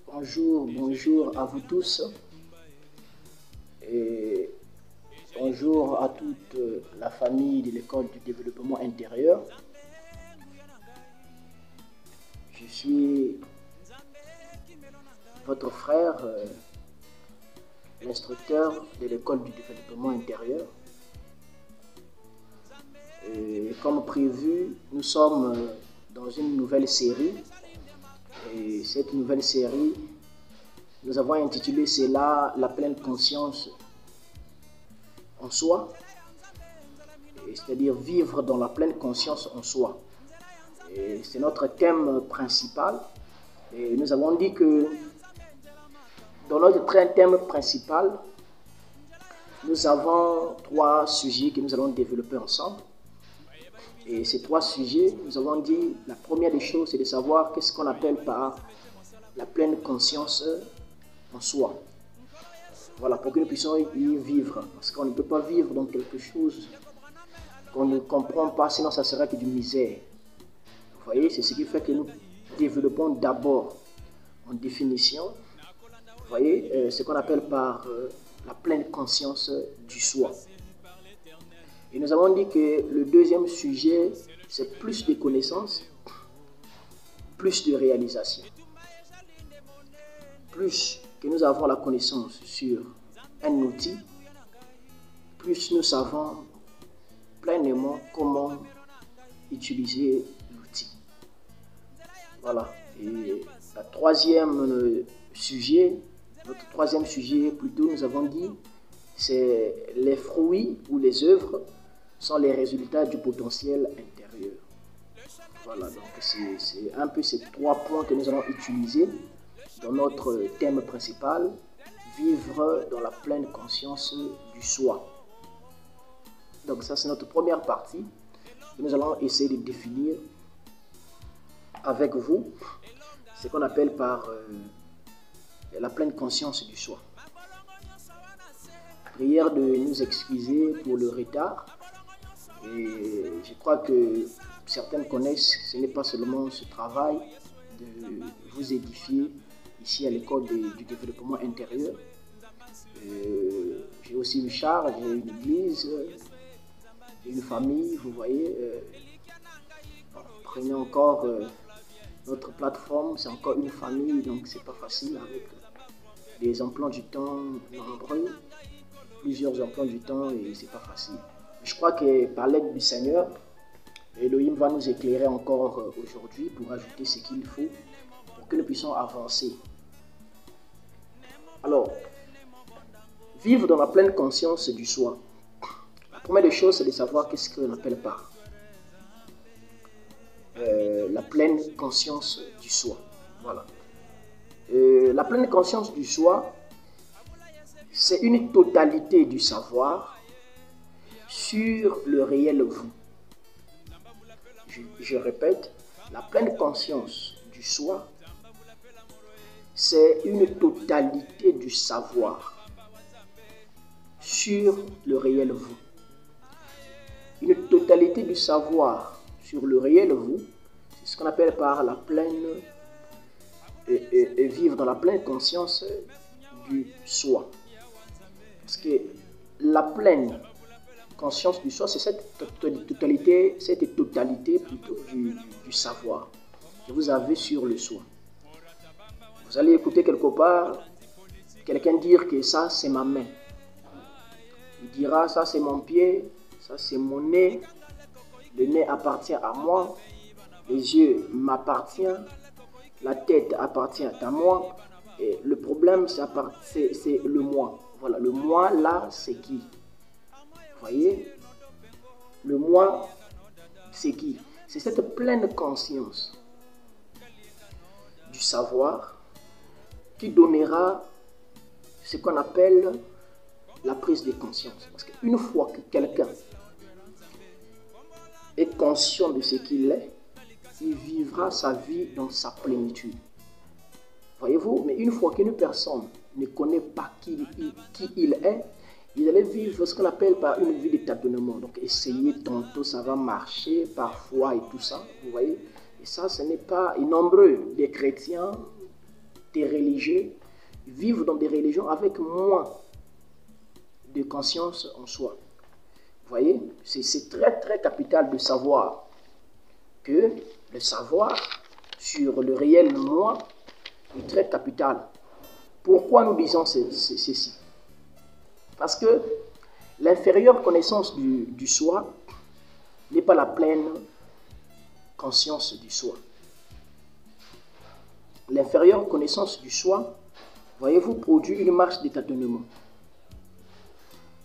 Bonjour à vous tous et bonjour à toute la famille de l'école du développement intérieur. Je suis votre frère, l'instructeur de l'école du développement intérieur. Et comme prévu, nous sommes dans une nouvelle série. Et cette nouvelle série, nous avons intitulé cela « La pleine conscience en soi », c'est-à-dire vivre dans la pleine conscience en soi. C'est notre thème principal. Et nous avons dit que dans notre thème principal, nous avons 3 sujets que nous allons développer ensemble. Et ces 3 sujets, nous avons dit, la première des choses, c'est de savoir qu'est-ce qu'on appelle par la pleine conscience en soi. Voilà, pour que nous puissions y vivre. Parce qu'on ne peut pas vivre dans quelque chose qu'on ne comprend pas, sinon ça serait que du misère. Vous voyez, c'est ce qui fait que nous développons d'abord en définition, vous voyez, ce qu'on appelle par la pleine conscience du soi. Et nous avons dit que le deuxième sujet, c'est plus de connaissances, plus de réalisation. Plus que nous avons la connaissance sur un outil, plus nous savons pleinement comment utiliser l'outil. Voilà. Et notre troisième sujet plutôt, nous avons dit, c'est les fruits ou les œuvres sont les résultats du potentiel intérieur. Voilà, donc c'est un peu ces 3 points que nous allons utiliser dans notre thème principal, vivre dans la pleine conscience du soi. Donc ça, c'est notre première partie. Nous allons essayer de définir avec vous ce qu'on appelle par la pleine conscience du soi. Prière de nous excuser pour le retard. Et je crois que certains connaissent, ce n'est pas seulement ce travail de vous édifier ici à l'école du développement intérieur. J'ai aussi une charge, j'ai une église, j'ai une famille, vous voyez. Prenez encore notre plateforme, c'est encore une famille, donc c'est pas facile avec des emplois du temps nombreux, plusieurs emplois du temps et c'est pas facile. Je crois que par l'aide du Seigneur, Elohim va nous éclairer encore aujourd'hui pour ajouter ce qu'il faut pour que nous puissions avancer. Alors, vivre dans la pleine conscience du soi. La première des choses, c'est de savoir qu'est-ce qu'on appelle par la pleine conscience du soi. Voilà. La pleine conscience du soi, c'est une totalité du savoir sur le réel vous. Je répète, la pleine conscience du soi, c'est une totalité du savoir sur le réel vous. Une totalité du savoir sur le réel vous, c'est ce qu'on appelle par la pleine et vivre dans la pleine conscience du soi. Parce que la pleine conscience du soi, c'est cette totalité plutôt du savoir que vous avez sur le soi. Vous allez écouter quelque part quelqu'un dire que ça c'est ma main. Il dira ça c'est mon pied, ça c'est mon nez, le nez appartient à moi, les yeux m'appartiennent, la tête appartient à moi. Et le problème c'est le moi. Voilà, le moi là c'est qui? Vous voyez, le moi, c'est qui? C'est cette pleine conscience du savoir qui donnera ce qu'on appelle la prise de conscience. Parce qu'une fois que quelqu'un est conscient de ce qu'il est, il vivra sa vie dans sa plénitude. Voyez-vous, mais une fois qu'une personne ne connaît pas qui il est, Vous allez vivre ce qu'on appelle par une vie de tâtonnement. Donc, essayez tantôt, ça va marcher, parfois et tout ça. Vous voyez? Et ça, ce n'est pas... Et nombreux des chrétiens, des religieux, vivent dans des religions avec moins de conscience en soi. Vous voyez? C'est très, très capital de savoir que le savoir sur le réel moi est très capital. Pourquoi nous disons ceci? Parce que l'inférieure connaissance du soi n'est pas la pleine conscience du soi. L'inférieure connaissance du soi, voyez-vous, produit une marche de tâtonnement.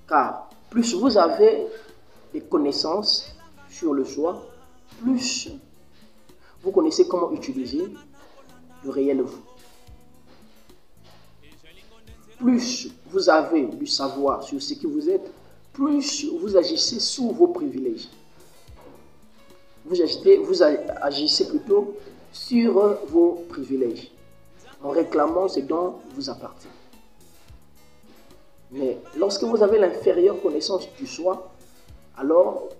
Car plus vous avez des connaissances sur le soi, plus vous connaissez comment utiliser le réel vous. Plus vous avez du savoir sur ce que vous êtes, plus vous agissez sous vos privilèges. Vous agissez plutôt sur vos privilèges, en réclamant ce dont vous appartient. Mais lorsque vous avez l'inférieure connaissance du soi, alors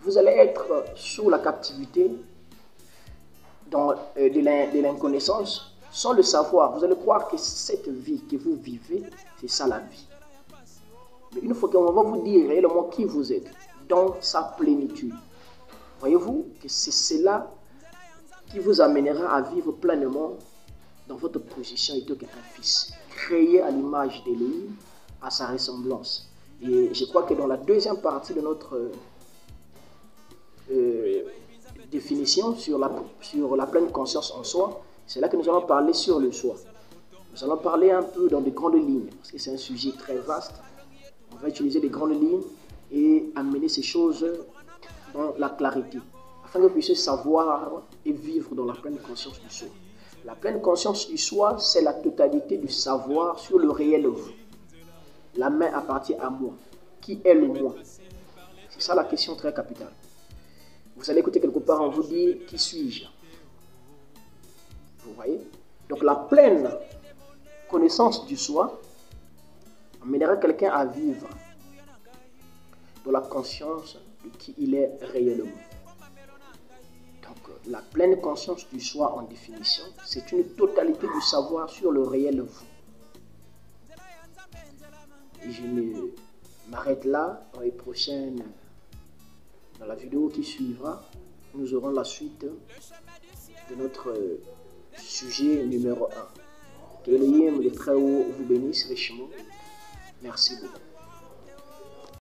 vous allez être sous la captivité de l'inconnaissance. Sans le savoir, vous allez croire que cette vie que vous vivez, c'est ça la vie. Mais une fois qu'on va vous dire réellement qui vous êtes, dans sa plénitude, voyez-vous que c'est cela qui vous amènera à vivre pleinement dans votre position en tant qu'un fils, créé à l'image d'Élohim, à sa ressemblance. Et je crois que dans la deuxième partie de notre définition sur la pleine conscience en soi, c'est là que nous allons parler sur le soi. Nous allons parler un peu dans des grandes lignes, parce que c'est un sujet très vaste. On va utiliser des grandes lignes et amener ces choses dans la clarité, afin que vous puissiez savoir et vivre dans la pleine conscience du soi. La pleine conscience du soi, c'est la totalité du savoir sur le réel vous. La main appartient à moi. Qui est le moi? C'est ça la question très capitale. Vous allez écouter quelque part, on vous dit qui suis-je? Vous voyez? Donc la pleine connaissance du soi amènera quelqu'un à vivre dans la conscience de qui il est réellement. Donc la pleine conscience du soi en définition, c'est une totalité du savoir sur le réel vous. Et je m'arrête là. Dans les prochaines, dans la vidéo qui suivra, nous aurons la suite de notre sujet numéro 1. Que l'Élohim de très haut vous bénisse richement. Merci beaucoup.